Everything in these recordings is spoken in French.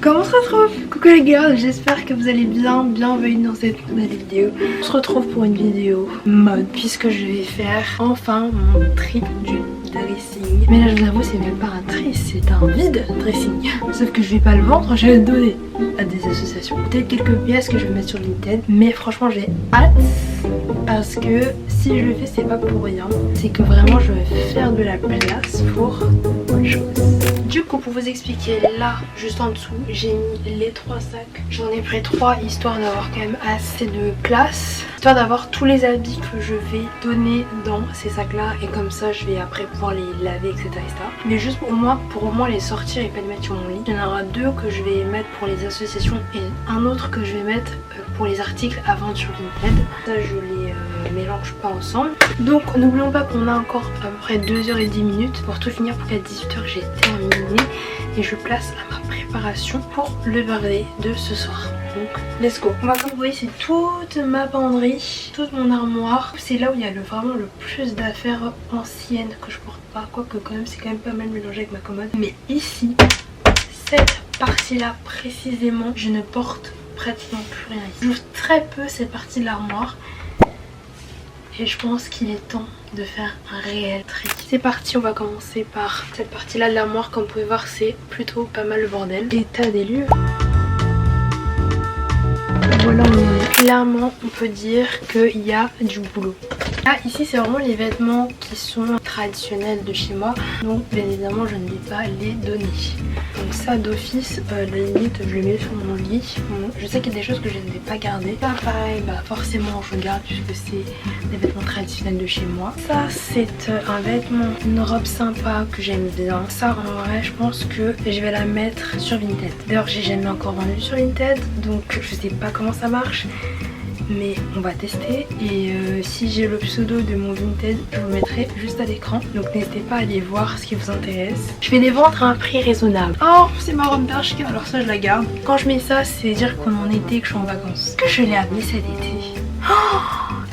Comment ça se trouve? Coucou les gars, j'espère que vous allez bien, bienvenue dans cette nouvelle vidéo. On se retrouve pour une vidéo mode puisque je vais faire enfin mon trip du dressing. Mais là je vous avoue c'est même pas un tri, c'est un vide dressing. Sauf que je vais pas le vendre, je vais le donner à des associations. Peut-être quelques pièces que je vais mettre sur Vinted, mais franchement j'ai hâte parce que si je le fais c'est pas pour rien, c'est que vraiment je vais faire de la place pour autre chose. Du coup pour vous expliquer, là juste en dessous j'ai mis les 3 sacs. J'en ai pris 3 histoire d'avoir quand même assez de place, histoire d'avoir tous les habits que je vais donner dans ces sacs là, et comme ça je vais après pouvoir les laver etc, etc. Mais juste pour moi, pour au moins les sortir et pas les mettre sur mon lit. Il y en aura 2 que je vais mettre pour les associations et un autre que je vais mettre pour les articles à vendre sur Vinted. Ça je les mélange pas ensemble. Donc n'oublions pas qu'on a encore à peu près 2h10 pour tout finir, pour qu'à 18h j'ai terminé et je place à ma préparation pour le birthday de ce soir. Donc let's go. Comme vous voyez c'est toute ma penderie, toute mon armoire. C'est là où il y a vraiment le plus d'affaires anciennes que je porte pas, quoique quand même c'est quand même pas mal mélangé avec ma commode. Mais ici, cette partie là précisément, je ne porte pratiquement plus rien ici. J'ouvre très peu cette partie de l'armoire et je pense qu'il est temps de faire un réel tri. C'est parti, on va commencer par cette partie là de l'armoire. Comme vous pouvez voir c'est plutôt pas mal le bordel. État des lieux. Voilà, clairement on peut dire qu'il y a du boulot. Là ici c'est vraiment les vêtements qui sont traditionnels de chez moi, donc bien évidemment je ne vais pas les donner. Donc ça d'office, la limite je le mets sur mon lit. Bon, je sais qu'il y a des choses que je ne vais pas garder. Ça pareil, bah forcément je garde puisque c'est des vêtements traditionnels de chez moi. Ça c'est un vêtement, une robe sympa que j'aime bien. Ça en vrai je pense que je vais la mettre sur Vinted. D'ailleurs j'ai jamais encore vendu sur Vinted, donc je sais pas comment ça marche. Mais on va tester et si j'ai le pseudo de mon Vinted je vous le mettrai juste à l'écran, donc n'hésitez pas à aller voir ce qui vous intéresse. Je vais les vendre à un prix raisonnable. Oh c'est ma robe Bershka, alors ça je la garde. Quand je mets ça c'est dire qu'on est en été, que je suis en vacances. Est-ce que je l'ai amené cet été? Oh,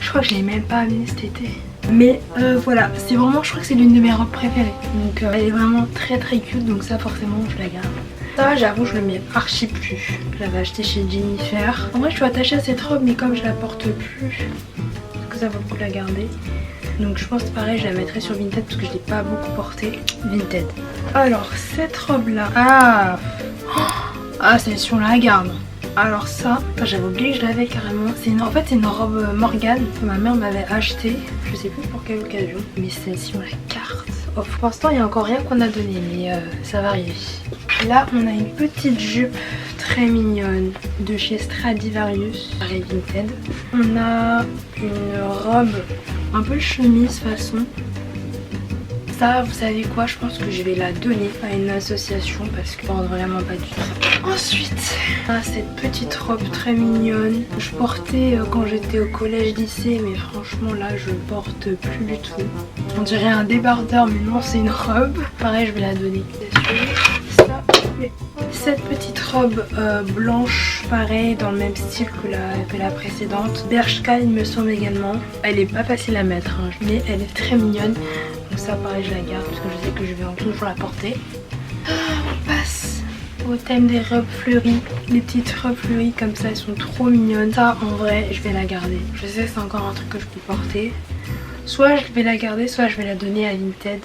je crois que je l'ai même pas amené cet été. Mais voilà, c'est vraiment, je crois que c'est l'une de mes robes préférées. Donc elle est vraiment très très cute, donc ça forcément je la garde. Ça j'avoue je le mets archi plus. Je l'avais acheté chez Jennifer. En vrai je suis attachée à cette robe mais comme je la porte plus, est-ce que ça vaut le coup de la garder? Donc je pense pareil je la mettrai sur Vinted parce que je l'ai pas beaucoup portée. Vinted. Alors cette robe là. Ah celle-ci on la garde. Alors ça, j'avais oublié que je l'avais carrément. En fait c'est une robe Morgane que ma mère m'avait achetée. Je sais plus pour quelle occasion. Mais celle-ci on la garde. Oh, pour l'instant il n'y a encore rien qu'on a donné mais ça va arriver. Là on a une petite jupe très mignonne de chez Stradivarius, pareil Vinted. On a une robe un peu chemise façon. Ça vous savez quoi, je pense que je vais la donner à une association parce que je porte vraiment pas du tout. Ensuite on a cette petite robe très mignonne que je portais quand j'étais au collège lycée, mais franchement là je porte plus du tout. On dirait un débardeur mais non c'est une robe. Pareil je vais la donner. Cette petite robe blanche, pareil, dans le même style que la précédente. Bershka il me semble également. Elle est pas facile à mettre, hein, mais elle est très mignonne. Donc ça pareil je la garde parce que je sais que je vais toujours la porter. On passe au thème des robes fleuries. Les petites robes fleuries comme ça, elles sont trop mignonnes. Ça en vrai je vais la garder. Je sais que c'est encore un truc que je peux porter. Soit je vais la garder, soit je vais la donner à Vinted.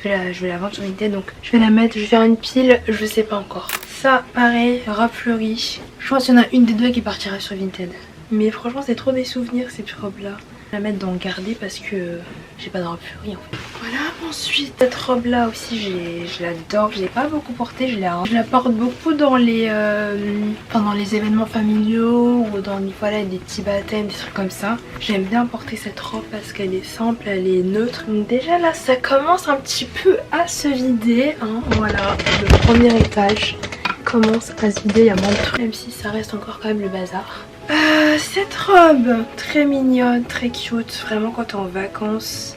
Je vais la vendre sur Vinted, donc je vais la mettre, je vais faire une pile, je sais pas encore. Ça pareil, robe fleurie. Je pense qu'il y en a une des deux qui partira sur Vinted. Mais franchement c'est trop des souvenirs ces robes là. Je vais la mettre dans garder parce que j'ai pas de robe fleurie en fait. Voilà, ensuite cette robe là aussi je l'adore, je l'ai pas beaucoup portée, je la porte beaucoup dans les pendant les événements familiaux ou dans voilà, des petits baptêmes, des trucs comme ça. J'aime bien porter cette robe parce qu'elle est simple, elle est neutre. Donc déjà là ça commence un petit peu à se vider, hein. Voilà, le premier étage commence à se vider, il y a moins de trucs, même si ça reste encore quand même le bazar. Cette robe très mignonne, très cute, vraiment quand t'es en vacances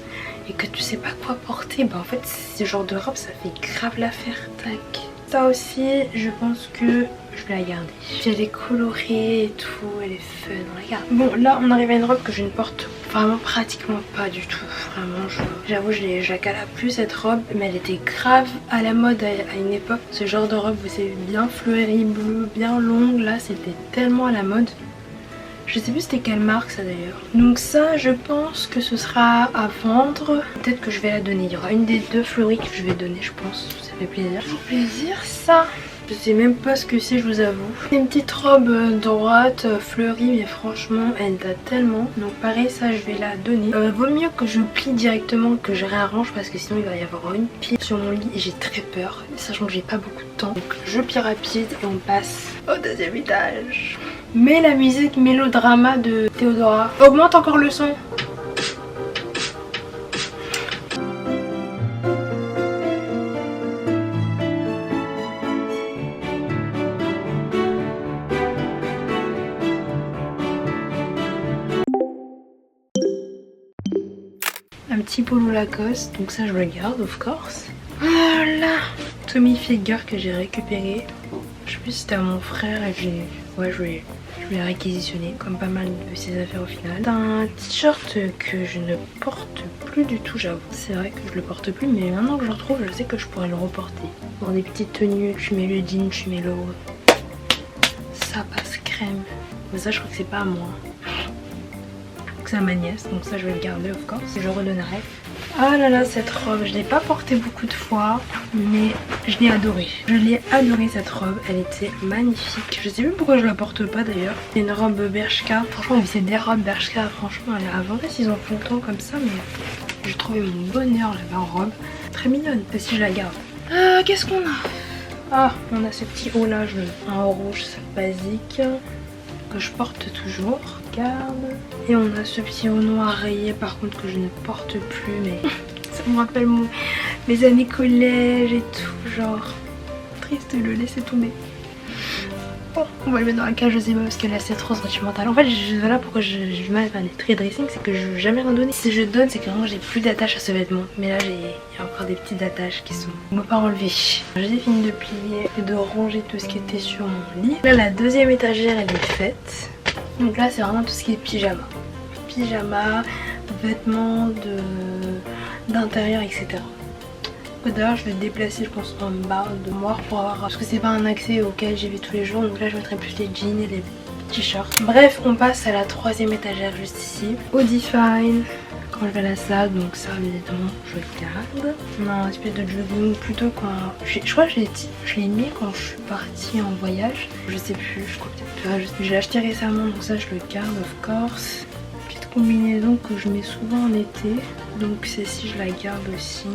et que tu sais pas quoi porter, bah en fait ce genre de robe ça fait grave l'affaire. Tac. Ça aussi je pense que je vais la garder. Puis elle est colorée et tout, elle est fun, regarde. Bon là on arrive à une robe que je ne porte vraiment pratiquement pas du tout. Vraiment j'avoue je la cala plus cette robe, mais elle était grave à la mode à une époque. Ce genre de robe vous savez, bien fleurie, bleue, bien longue, là c'était tellement à la mode. Je sais plus c'était quelle marque ça d'ailleurs. Donc ça je pense que ce sera à vendre. Peut-être que je vais la donner. Il y aura une des deux fleuries que je vais donner je pense. Ça fait plaisir. Toujours plaisir ça. Je sais même pas ce que c'est je vous avoue. C'est une petite robe droite fleurie mais franchement elle date tellement. Donc pareil ça je vais la donner. Vaut mieux que je plie directement que je réarrange parce que sinon il va y avoir une pile sur mon lit et j'ai très peur. Sachant que j'ai pas beaucoup de temps. Donc je plie rapide et on passe au deuxième étage. Mais la musique mélodrama de Théodora. Augmente encore le son. Un petit polo Lacoste, donc ça je le garde of course. Voilà, Tommy Hilfiger que j'ai récupéré. Je sais plus si c'était à mon frère et je l'ai réquisitionné comme pas mal de ses affaires au final. C'est un t-shirt que je ne porte plus du tout j'avoue. C'est vrai que je le porte plus mais maintenant que je le retrouve je sais que je pourrais le reporter. Pour des petites tenues, tu mets le jean, tu mets le haut. Ça passe crème. Mais ça je crois que c'est pas à moi. C'est à ma nièce donc ça je vais le garder of course. Je redonnerai. Ah là là cette robe je l'ai pas portée beaucoup de fois mais je l'ai adorée. Je l'ai adorée cette robe, elle était magnifique. Je sais même pourquoi je la porte pas d'ailleurs. C'est une robe Bershka. Franchement c'est des robes Bershka franchement elle est à vendre s'ils ont fait longtemps comme ça mais j'ai trouvé mon bonheur là-bas en robe. Très mignonne et si je la garde. Qu'est-ce qu'on a? Ah on a ce petit haut là un haut rouge basique que je porte toujours. Garde. Et on a ce petit haut noir rayé par contre que je ne porte plus mais ça me rappelle mes années collège et tout genre triste de le laisser tomber. Bon, on va le mettre dans la cage je sais pas parce qu'elle est assez trop sentimentale. En fait voilà pourquoi j'ai du mal à faire des tri dressing, c'est que je veux jamais rien donner. Si je donne c'est que vraiment j'ai plus d'attache à ce vêtement. Mais là il y a encore des petites attaches qui sont on va pas enlever. J'ai fini de plier et de ranger tout ce qui était sur mon lit. Là la deuxième étagère elle est faite. Donc là c'est vraiment tout ce qui est pyjama. Pyjama, vêtements d'intérieur etc. D'ailleurs je vais déplacer je pense en bas de moi pour avoir parce que c'est pas un accès auquel j'y vais tous les jours donc là je mettrai plus les jeans et les t-shirts. Bref on passe à la troisième étagère juste ici. Audifine quand je vais à la salle donc ça évidemment je le garde. On a un espèce de jogging plutôt quand je crois que je l'ai mis quand je suis partie en voyage. Je sais plus je crois peut-être. Je l'ai acheté récemment donc ça je le garde of course. Combinaison que je mets souvent en été donc celle-ci je la garde aussi.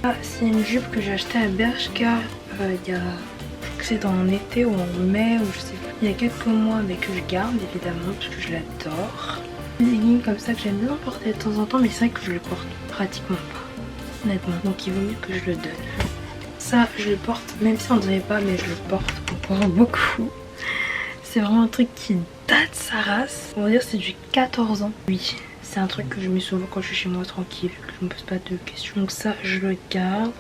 Ah, c'est une jupe que j'ai achetée à Bershka il y a, je crois que c'est en été ou en mai ou je sais plus, il y a quelques mois mais que je garde évidemment parce que je l'adore. Des leggings comme ça que j'aime bien porter de temps en temps mais c'est vrai que je le porte pratiquement pas honnêtement donc il vaut mieux que je le donne. Ça je le porte même si on dirait pas mais je le porte encore beaucoup. C'est vraiment un truc qui date sa race. On va dire c'est du 14 ans. Oui, c'est un truc que je mets souvent quand je suis chez moi tranquille, que je me pose pas de questions. Donc ça, je le garde.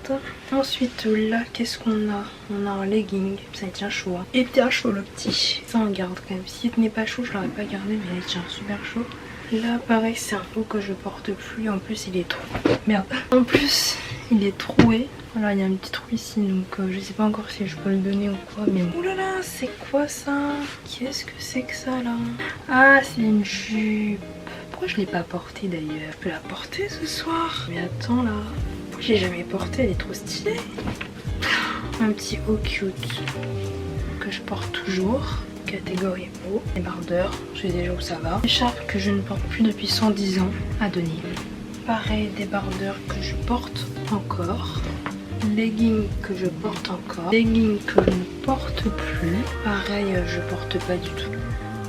Ensuite là, qu'est-ce qu'on a? On a un legging, ça tient chaud. Hein. Il tient chaud le petit. Ça on garde quand même. S'il tenait pas chaud, je l'aurais pas gardé, mais il tient super chaud. Là pareil, c'est un haut que je porte plus. En plus il est trop. Merde. En plus il est troué. Voilà, il y a un petit trou ici donc je sais pas encore si je peux le donner ou quoi mais bon. Oulala, c'est quoi ça? Qu'est-ce que c'est que ça là? Ah, c'est une jupe. Pourquoi je l'ai pas portée d'ailleurs? Je peux la porter ce soir? Mais attends là. J'ai jamais porté, elle est trop stylée. Un petit haut cute que je porte toujours. Catégorie haut. Débardeur, je sais déjà où ça va. Écharpe que je ne porte plus depuis 110 ans à donner. Pareil, débardeur que je porte encore. Legging que je porte encore. Legging que je ne porte plus. Pareil, je porte pas du tout.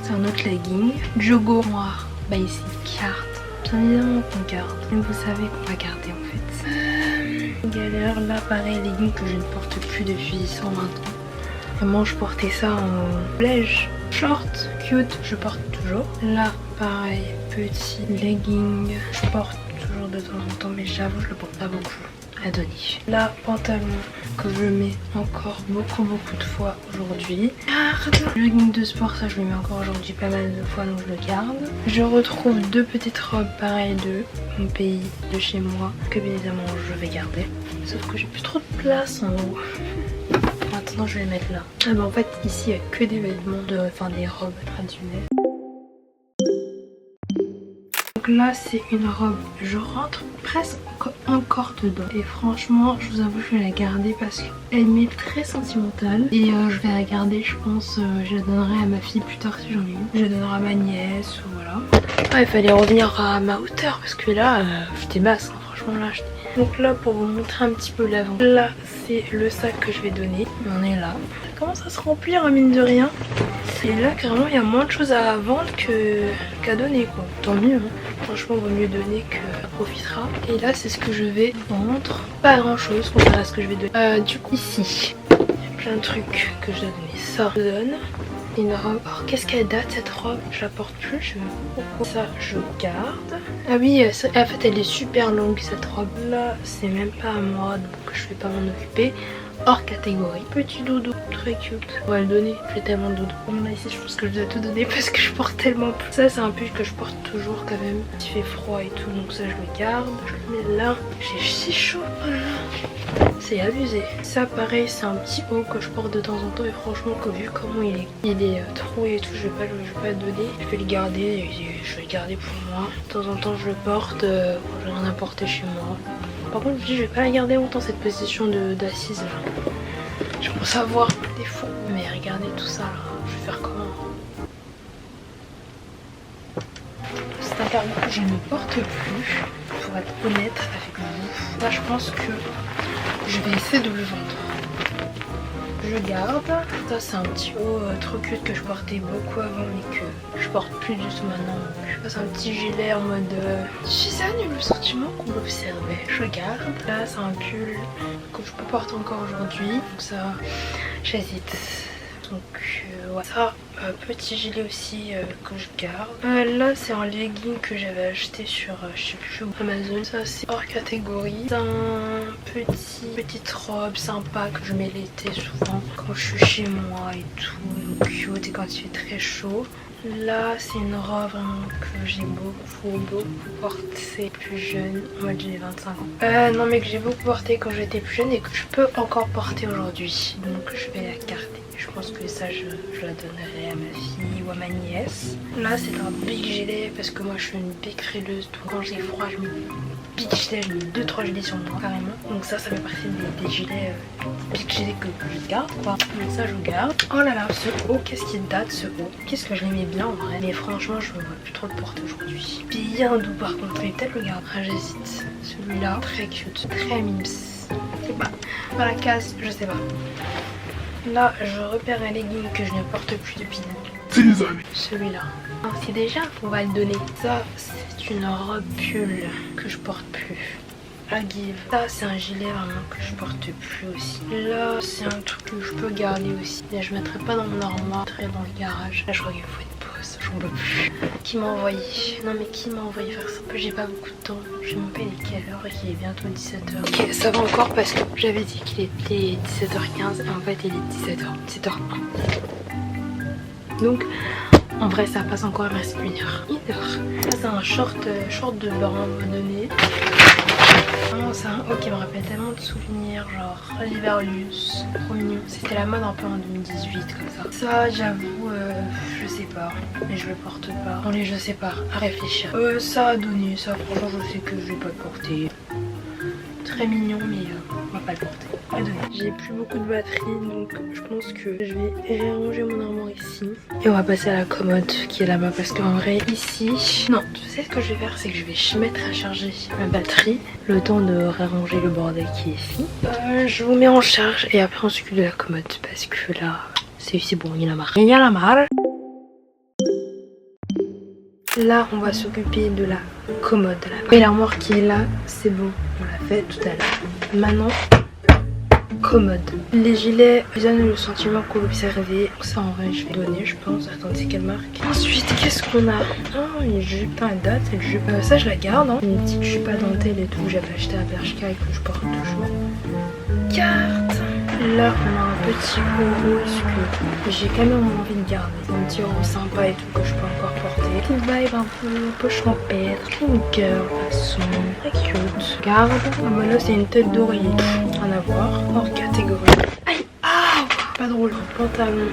C'est un autre legging. Jogo noir. Basic carte. Bien évidemment qu'on garde. Mais vous savez qu'on va garder en fait. Galère, là pareil, legging que je ne porte plus depuis 120 ans. Vraiment, je portais ça en collège. Short, cute, je porte toujours. Là, pareil, petit legging. Je porte toujours de temps en temps, mais j'avoue, je le porte pas beaucoup. à donner. Là, pantalon que je mets encore beaucoup de fois aujourd'hui. Le legging de sport, ça je le mets encore aujourd'hui pas mal de fois, donc je le garde. Je retrouve deux petites robes pareilles de mon pays, de chez moi, que bien évidemment je vais garder. Sauf que j'ai plus trop de place en haut. Maintenant je vais les mettre là. Ah bah en fait ici il n'y a que des vêtements, des robes traditionnelles. Donc là c'est une robe, je rentre presque encore dedans. Et franchement je vous avoue je vais la garder parce qu'elle m'est très sentimentale. Et je vais la garder, je pense, je la donnerai à ma fille plus tard si j'en ai une. Je la donnerai à ma nièce ou voilà. Ah, il fallait revenir à ma hauteur parce que là j'étais basse, hein. Franchement là j'étais... Donc là pour vous montrer un petit peu l'avant, là c'est le sac que je vais donner. On est là. Ça commence à se remplir mine de rien. Et là carrément il y a moins de choses à vendre qu'à donner quoi. Tant mieux hein. Franchement vaut mieux donner que profitera. Et là c'est ce que je vais vendre. Pas grand chose comparé à ce que je vais donner. Du coup ici il y a plein de trucs que je dois donner. Ça je donne. Une robe. Alors qu'est-ce qu'elle date cette robe? Je la porte plus, je sais pas pourquoi. Ça je garde. Ah oui, en fait elle est super longue cette robe là. C'est même pas à moi donc je vais pas m'en occuper. Hors catégorie. Petit doudou, très cute. On va le donner, j'ai tellement de doudou. Là ici je pense que je dois tout donner parce que je porte tellement plus. Ça c'est un pull que je porte toujours quand même. Il fait froid et tout donc ça je le garde. Je le mets là. J'ai si chaud. Oh là là. C'est abusé. Ça pareil c'est un petit haut que je porte de temps en temps et franchement vu comment il est troué et tout, je vais pas le donner. Je vais le garder et je vais le garder pour moi. De temps en temps je le porte, je vais rien apporter chez moi. Par contre je me dis je vais pas la garder longtemps cette position d'assise là. Je pense avoir des défauts. Mais regardez tout ça là, je vais faire comment? C'est un cargo que je ne porte plus, pour être honnête avec vous. Là je pense que je vais essayer de le vendre. Je garde. Ça c'est un petit haut trop cute que je portais beaucoup avant mais que je porte plus du tout maintenant. Ça c'est un petit gilet en mode... C'est nul le sentiment qu'on l'observait. Je garde. Là c'est un pull que je peux porter encore aujourd'hui. Donc ça j'hésite. Donc ouais. Ça petit gilet aussi que je garde. Là c'est un legging que j'avais acheté sur je sais plus où, Amazon. Ça c'est hors catégorie. C'est un petite robe sympa que je mets l'été souvent quand je suis chez moi et tout, cute et quand il fait très chaud. Là c'est une robe vraiment que j'ai beaucoup porté plus jeune, en mode j'ai 25 ans. Non mais que j'ai beaucoup porté quand j'étais plus jeune et que je peux encore porter aujourd'hui. Donc je vais la garder. Je pense que ça je la donnerai à ma fille ou à ma nièce. Là c'est un big gilet parce que moi je suis une big frileuse. Donc quand j'ai froid je mets big gilet, je mets 2-3 gilets sur moi carrément. Donc ça fait partie des gilets big gilets que je garde quoi. Donc ça je garde. Oh là là ce haut, qu'est-ce qu'il date ce haut. Qu'est-ce que je l'aimais bien en vrai. Mais franchement je ne vois plus trop le porter aujourd'hui. Bien doux par contre, je vais peut-être le garder. Ah, j'hésite. Celui-là très cute, très mims. Je sais pas. Dans la case, je sais pas. Là, je repère un legging que je ne porte plus depuis 10 années. Celui-là. C'est déjà, on va le donner. Ça, c'est une robe pull que je porte plus. À give. Ça, c'est un gilet vraiment que je porte plus aussi. Là, c'est un truc que je peux garder aussi. Là, je mettrai pas dans mon armoire, je mettrai dans le garage. Là, je crois qu'il faut une pause. J'en peux plus. Qui m'a envoyé? Non, mais qui m'a envoyé faire ça? J'ai pas beaucoup de temps. Je me paye les quelle heure et qu'il est bientôt 17h. Ok, ça va encore parce que j'avais dit qu'il était 17h15 et en fait, il est 17h. Donc, en vrai, ça passe encore, il me reste 1 heure. 1 heure. Ça, c'est un short de bain abandonné. Vraiment, c'est un haut qui me rappelle tellement de souvenirs, genre Liberlius, trop mignon. C'était la mode un peu en 2018 comme ça. Ça, j'avoue, je sais pas, mais je le porte pas. Dans les je sais pas, à réfléchir. Ça a donné, ça franchement je sais que je vais pas le porter. Très mignon, mais on va pas le porter. J'ai plus beaucoup de batterie donc je pense que je vais réarranger mon armoire ici. Et on va passer à la commode qui est là-bas parce qu'en vrai ici... Non, tu sais ce que je vais faire, c'est que je vais mettre à charger ma batterie. Le temps de réarranger le bordel qui est ici. Je vous mets en charge et après on s'occupe de la commode parce que là c'est bon, il y en a marre. Il y en a marre. Là on va s'occuper de la commode là. Et l'armoire qui est là, c'est bon, on l'a fait tout à l'heure. Maintenant... commode. Les gilets donnent le sentiment qu'on l'observait. Ça en vrai je vais donner je pense. Attendez c'est quelle marque. Ensuite qu'est-ce qu'on a? Oh une jupe, putain elle date cette jupe. Ça je la garde hein. Une petite jupe à dentelle et tout. J'avais acheté à Bershka et que je porte toujours. Carte. Là on a un petit euro que j'ai quand même envie de garder. C'est un petit euro sympa et tout que je peux encore porter. Petite vibe un peu champêtre. Une cœur façon. Très cute. Garde. Ah bah là c'est une tête d'oreiller. Rien à voir. Hors catégorie. Aïe. Ah pas drôle. Pantalon.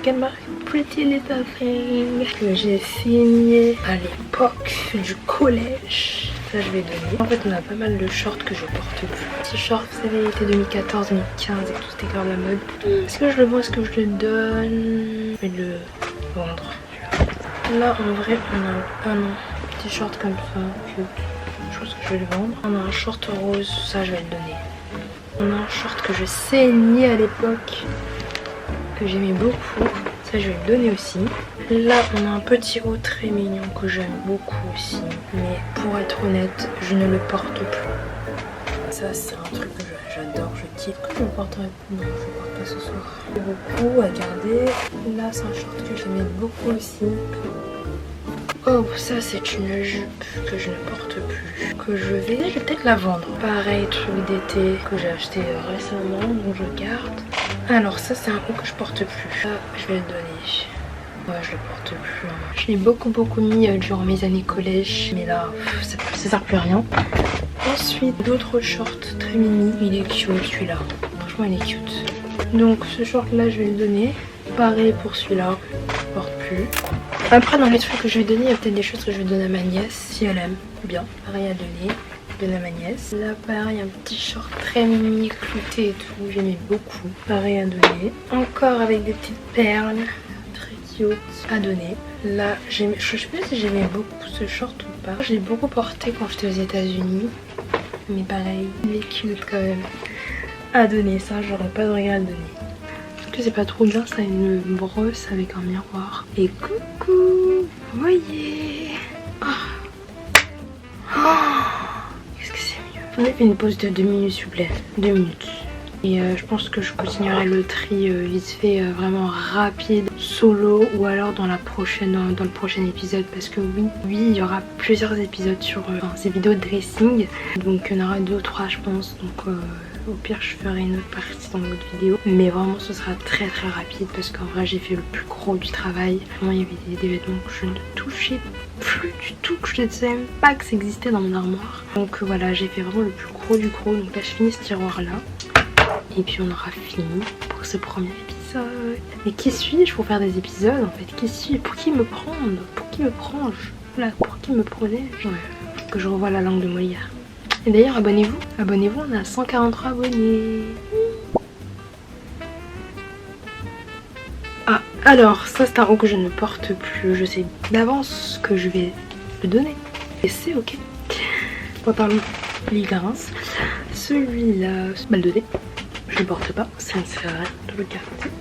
Quelle marque? Pretty Little Thing. Que j'ai signé à l'époque du collège. Ça je vais donner. En fait on a pas mal de shorts que je porte plus. Petit short vous savez été 2014, 2015 et tout c'était grave la mode. Est-ce que je le vends, est-ce que je le donne? Je vais le vendre. Là en vrai on a un petit short comme ça, cute. Je pense que je vais le vendre. On a un short rose, ça je vais le donner. On a un short que je saignais à l'époque, que j'aimais beaucoup. Ça je vais le donner aussi. Là on a un petit haut très mignon que j'aime beaucoup aussi. Mais pour être honnête, je ne le porte plus. Ça c'est un truc que j'adore, je kiffe. Je le porterai plus. Non, je le porte pas ce soir. J'ai beaucoup à garder. Là c'est un short que j'aimais beaucoup aussi. Oh ça c'est une jupe que je ne porte plus. Que je vais peut-être la vendre. Pareil truc d'été que j'ai acheté récemment, donc je garde. Alors ça c'est un haut que je porte plus. Là je vais le donner. Ouais je le porte plus. Je l'ai beaucoup mis durant mes années collège. Mais là ça sert plus à rien. Ensuite d'autres shorts très mini. Il est cute celui-là. Franchement il est cute. Donc ce short là je vais le donner. Pareil pour celui-là. Je porte plus. Après dans les trucs que je vais donner, il y a peut-être des choses que je vais donner à ma nièce si elle aime. Bien. Pareil à donner. À ma nièce. Là pareil un petit short très mini clouté et tout, j'aimais beaucoup. Pareil à donner. Encore avec des petites perles. Très cute à donner. Là je sais pas si j'aimais beaucoup ce short ou pas. Je l'ai beaucoup porté quand j'étais aux États-Unis. Mais pareil, il est cute quand même. À donner, ça j'aurais pas de regret à donner. Parce que c'est pas trop bien, ça a une brosse avec un miroir. Et coucou, vous voyez. On a fait une pause de 2 minutes s'il vous plaît, 2 minutes. Et je pense que je continuerai le tri vite fait, vraiment rapide, solo ou alors dans le prochain épisode. Parce que oui, il y aura plusieurs épisodes sur ces vidéos de dressing. Donc il y en aura 2 ou 3 je pense. Donc au pire je ferai une autre partie dans l'autre vidéo. Mais vraiment ce sera très rapide parce qu'en vrai j'ai fait le plus gros du travail. Vraiment il y avait des vêtements que je ne touchais plus du tout, que je ne savais même pas que ça existait dans mon armoire. Donc voilà, j'ai fait vraiment le plus gros du gros. Donc là je finis ce tiroir là. Et puis on aura fini pour ce premier épisode. Mais qui suis-je pour faire des épisodes en fait? Qui suis-je? Pour qui me prendre? Pour qui me prends-je? Voilà, pour qui me prenais-je? Ouais, que je revoie la langue de Molière. Et d'ailleurs abonnez-vous. Abonnez-vous, on a 143 abonnés. Ah, alors ça c'est un haut que je ne porte plus. Je sais d'avance que je vais le donner. Et c'est ok. Pantalon Ligrince. Celui-là, mal donné. Je le porte pas, ça ne sert à rien de le garder.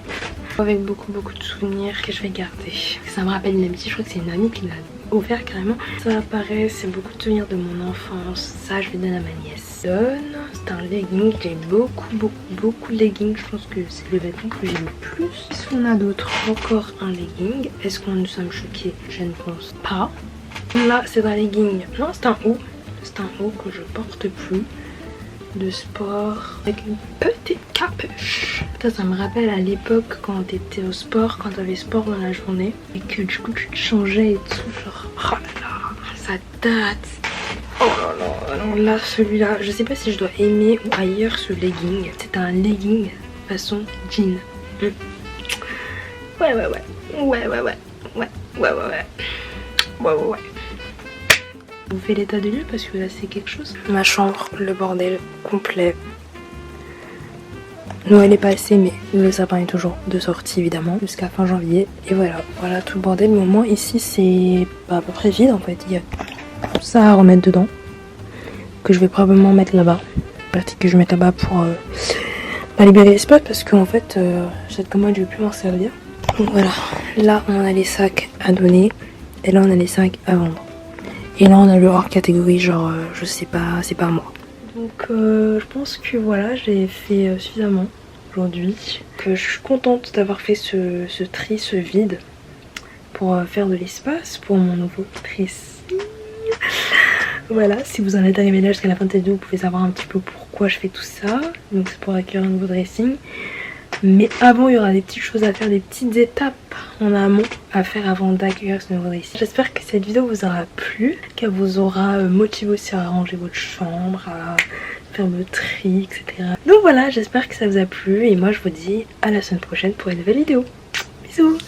Avec beaucoup de souvenirs que je vais garder. Ça me rappelle une amitié, je crois que c'est une amie qui l'a offert carrément. Ça apparaît, c'est beaucoup de souvenirs de mon enfance. Ça je vais donner à ma nièce. C'est un legging, j'ai beaucoup de leggings. Je pense que c'est le vêtement que j'aime le plus. Est-ce qu'on a d'autres? Encore un legging. Est-ce qu'on nous sommes choqués? Je ne pense pas. Là c'est un legging, non c'est un haut. C'est un haut que je porte plus. De sport avec une petite capuche. Putain, ça me rappelle à l'époque quand t'étais au sport, quand t'avais sport dans la journée et que du coup tu te changeais et tout, genre oh là là, ça date. Oh là là. Alors là celui-là, je sais pas si je dois aimer ou ailleurs ce legging. C'est un legging façon jean. Ouais. Vous faites l'état des lieux parce que là c'est quelque chose. Ma chambre, le bordel complet. Noël est passé mais le sapin est toujours de sortie évidemment jusqu'à fin janvier. Et voilà tout le bordel. Mais au moins ici c'est à peu près vide en fait. Il y a ça à remettre dedans que je vais probablement mettre là-bas. Partie que je vais mettre là-bas pour libérer l'espace parce qu'en fait cette commode je vais plus m'en servir. Donc voilà, là on a les sacs à donner et là on a les sacs à vendre. Et là on a le hors catégorie, genre je sais pas, c'est pas à moi. Donc je pense que voilà, j'ai fait suffisamment aujourd'hui, que je suis contente d'avoir fait ce tri, ce vide pour faire de l'espace pour mon nouveau dressing. Voilà, si vous en êtes arrivé là jusqu'à la fin de cette vidéo, vous pouvez savoir un petit peu pourquoi je fais tout ça. Donc c'est pour accueillir un nouveau dressing. Mais avant, il y aura des petites choses à faire, des petites étapes en amont à faire avant d'accueillir ce nouveau dressing. J'espère que cette vidéo vous aura plu, qu'elle vous aura motivé aussi à ranger votre chambre, à faire le tri, etc. Donc voilà, j'espère que ça vous a plu et moi je vous dis à la semaine prochaine pour une nouvelle vidéo. Bisous.